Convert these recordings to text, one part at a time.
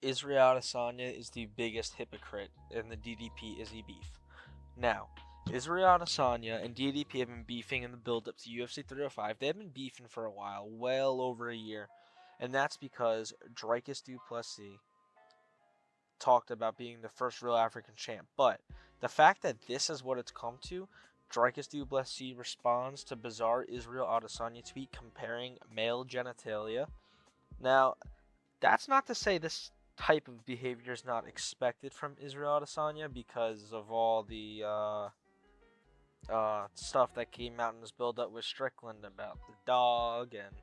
Israel Adesanya is the biggest hypocrite in the DDP Izzy beef. Now, Israel Adesanya and DDP have been beefing in the build-up to UFC 305. They've been beefing for a while, well over a year, and that's because Dricus du Plessis talked about being the first real African champ. But the fact that this is what it's come to, Dricus du Plessis responds to bizarre Israel Adesanya tweet comparing male genitalia. Now, that's not to say this type of behavior is not expected from Israel Adesanya because of all the stuff that came out in this build-up with Strickland about the dog and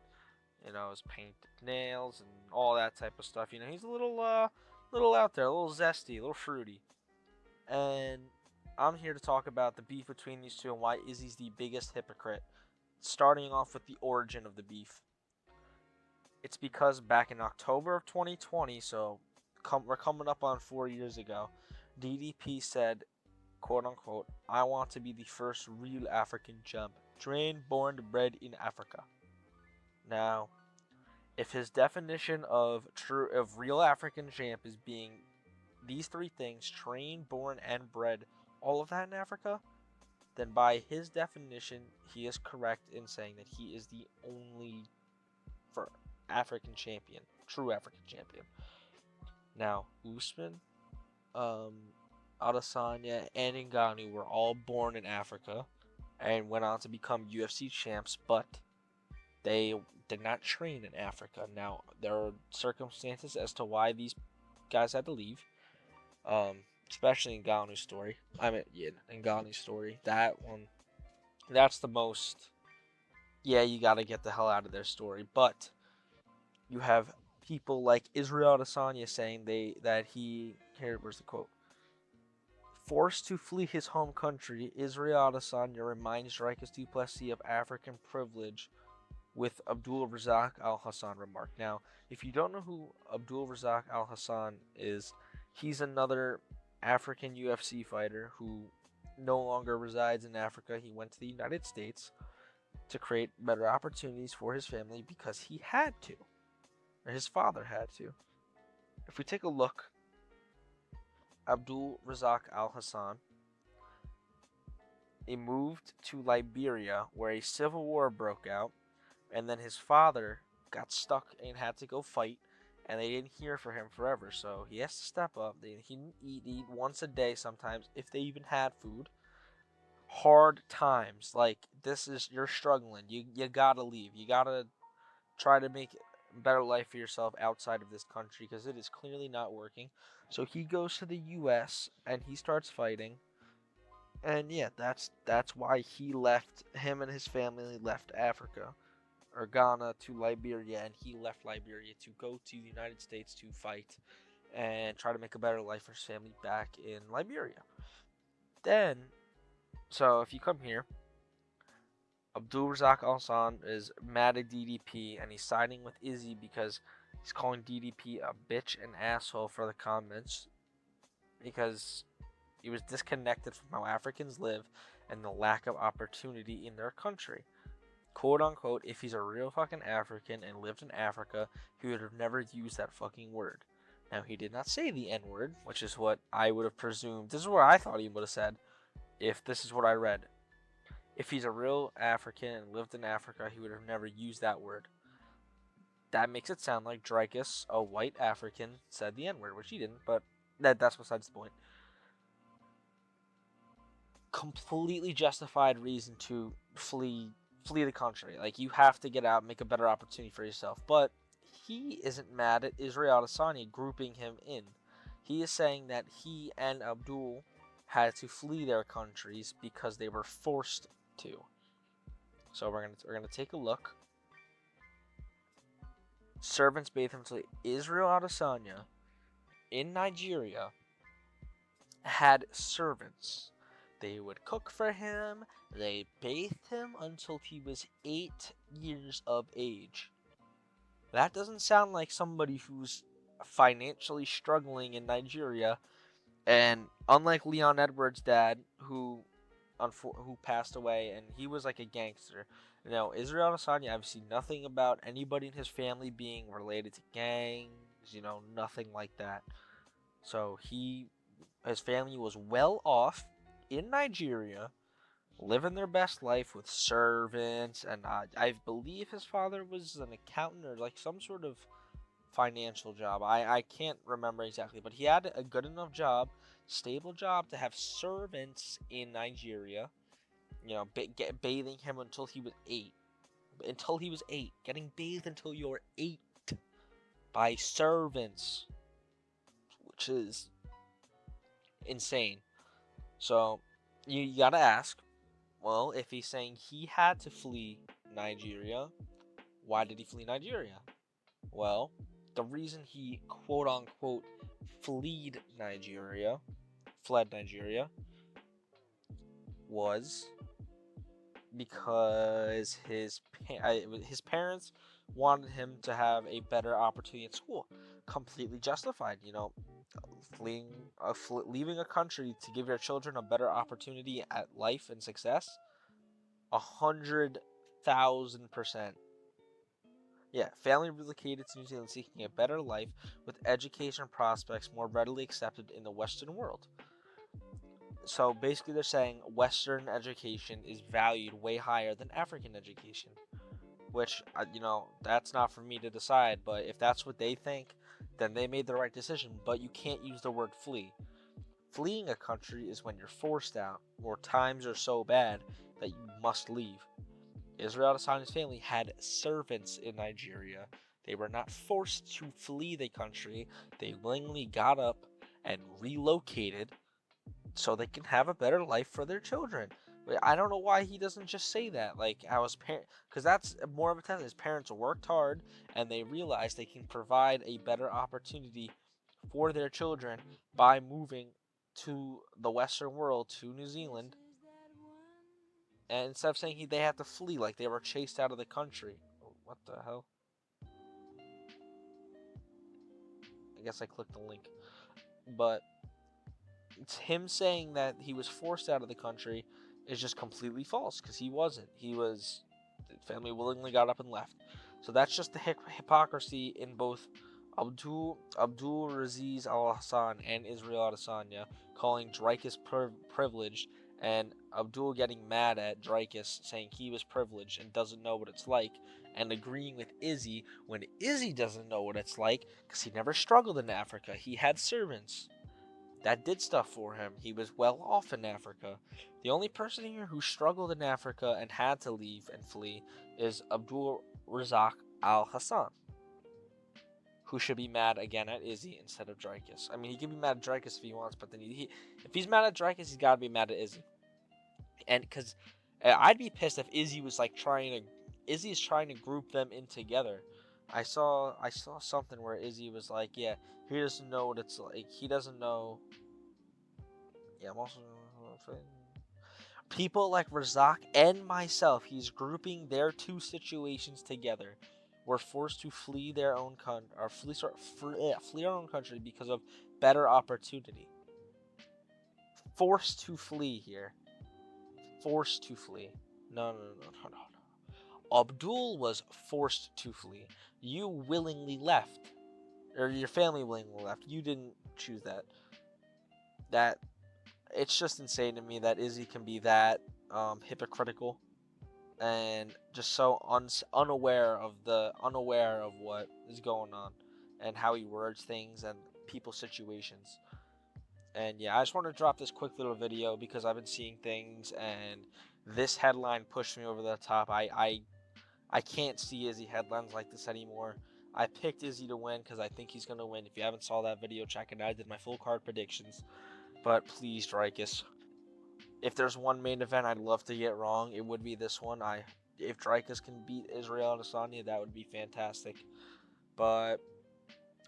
his painted nails and all that type of stuff. He's a little out there, a little zesty, a little fruity. And I'm here to talk about the beef between these two and why Izzy's the biggest hypocrite. Starting off with the origin of the beef. It's because back in October of 2020, so we're coming up on 4 years ago, DDP said, quote unquote, "I want to be the first real African champ, trained, born, bred in Africa." Now, if his definition of real African champ is being these three things, trained, born, and bred, all of that in Africa, then by his definition, he is correct in saying that he is the only for African champion, true African champion. Now, Usman, Adesanya, and Ngannou were all born in Africa and went on to become UFC champs, but they did not train in Africa. Now, there are circumstances as to why these guys had to leave, especially Ngannou's story. Ngannou's story. That one, that's the most. Yeah, you got to get the hell out of their story. But you have people like Israel Adesanya saying where's the quote? Forced to flee his home country, Israel Adesanya reminds Dricus du Plessis of African privilege with Abdul Razak Al Hassan remark. Now, if you don't know who Abdul Razak Al Hassan is, he's another African UFC fighter who no longer resides in Africa. He went to the United States to create better opportunities for his family because he had to, or his father had to. If we take a look, Abdul Razak Al Hassan, he moved to Liberia where a civil war broke out, and then his father got stuck and had to go fight, and they didn't hear from him forever, so he has to step up. He didn't eat once a day sometimes, if they even had food. Hard times, like this is, you're struggling, you gotta leave, you gotta try to make a better life for yourself outside of this country because it is clearly not working. So he goes to the US and he starts fighting. And yeah, that's why he left, him and his family left Africa or Ghana to Liberia, and he left Liberia to go to the United States to fight and try to make a better life for his family back in Liberia. Then, so if you come here, Abdul Razak Al Hassan is mad at DDP and he's siding with Izzy because he's calling DDP a bitch and asshole for the comments because he was disconnected from how Africans live and the lack of opportunity in their country. Quote unquote, if he's a real fucking African and lived in Africa, he would have never used that fucking word. Now, he did not say the N word, which is what I would have presumed. This is what I thought he would have said if this is what I read. If he's a real African and lived in Africa, he would have never used that word. That makes it sound like Dricus, a white African, said the N word, which he didn't, but that's besides the point. Completely justified reason to flee the country. Like, you have to get out, make a better opportunity for yourself. But he isn't mad at Israel Adesanya grouping him in. He is saying that he and Abdul had to flee their countries because they were forced to. So we're gonna take a look. Servants bathe him. So Israel Adesanya in Nigeria had servants. They would cook for him. They bathed him until he was 8 years of age. That doesn't sound like somebody who's financially struggling in Nigeria. And unlike Leon Edwards' dad, who passed away, and he was like a gangster. Israel Adesanya, I've seen nothing about anybody in his family being related to gangs nothing like that. So his family was well off in Nigeria, living their best life with servants, and I believe his father was an accountant or like some sort of financial job. I can't remember exactly, but he had a good enough job, stable job to have servants in Nigeria, bathing him until he was 8. Until he was 8. Getting bathed until you're 8 by servants, which is insane. So, you gotta ask, well, if he's saying he had to flee Nigeria, why did he flee Nigeria? Well, the reason he quote unquote fled Nigeria, was because his parents wanted him to have a better opportunity at school. Completely justified, leaving a country to give your children a better opportunity at life and success. 100,000%. Yeah, family relocated to New Zealand seeking a better life with education prospects more readily accepted in the Western world. So basically, they're saying Western education is valued way higher than African education, which, that's not for me to decide. But if that's what they think, then they made the right decision. But you can't use the word flee. Fleeing a country is when you're forced out, or times are so bad that you must leave. Israel Adesanya's family had servants in Nigeria. They were not forced to flee the country. They willingly got up and relocated so they can have a better life for their children. I don't know why he doesn't just say that. Like, how his parents, because that's more of a test. His parents worked hard and they realized they can provide a better opportunity for their children by moving to the Western world, to New Zealand, and instead of saying they had to flee like they were chased out of the country. What the hell? I guess I clicked the link. But it's him saying that he was forced out of the country is just completely false, because he wasn't. The family willingly got up and left. So that's just the hypocrisy in both Abdul Raziz Al Hassan and Israel Adesanya, calling Dreykus privileged, and Abdul getting mad at Dreykus, saying he was privileged and doesn't know what it's like, and agreeing with Izzy when Izzy doesn't know what it's like because he never struggled in Africa. He had servants that did stuff for him. He was well off in Africa. The only person here who struggled in Africa and had to leave and flee is Abdul Razak Al Hassan, who should be mad again at Izzy instead of Dreykus. I mean, he can be mad at Dreykus if he wants, but then if he's mad at Dreykus, he's got to be mad at Izzy. And because I'd be pissed if Izzy was like Izzy's trying to group them in together. I saw something where Izzy was like, yeah, he doesn't know what it's like. He doesn't know. Yeah, I'm also people like Razak and myself. He's grouping their two situations together. Were forced to flee their own country, or flee our own country because of better opportunity. Forced to flee here. Forced to flee. No. Abdul was forced to flee. You willingly left, or your family willingly left. You didn't choose that. It's just insane to me that Izzy can be that hypocritical and just so unaware of what is going on and how he words things and people's situations. And yeah, I just want to drop this quick little video because I've been seeing things and this headline pushed me over the top. I can't see Izzy headlines like this anymore. I picked Izzy to win because I think he's going to win. If you haven't saw that video, check it out. I did my full card predictions. But please, Dreykus, if there's one main event I'd love to get wrong, it would be this one. If Dreykus can beat Israel Adesanya, that would be fantastic. But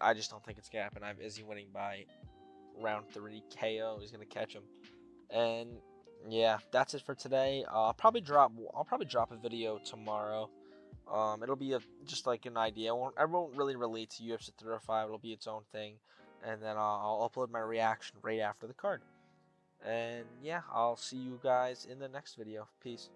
I just don't think it's gonna happen. I have Izzy winning by round 3 KO. He's gonna catch him. And yeah, that's it for today. I'll probably drop a video tomorrow. It'll be just like an idea. I won't really relate to UFC 305. It'll be its own thing, and then I'll upload my reaction right after the card. And yeah, I'll see you guys in the next video. Peace.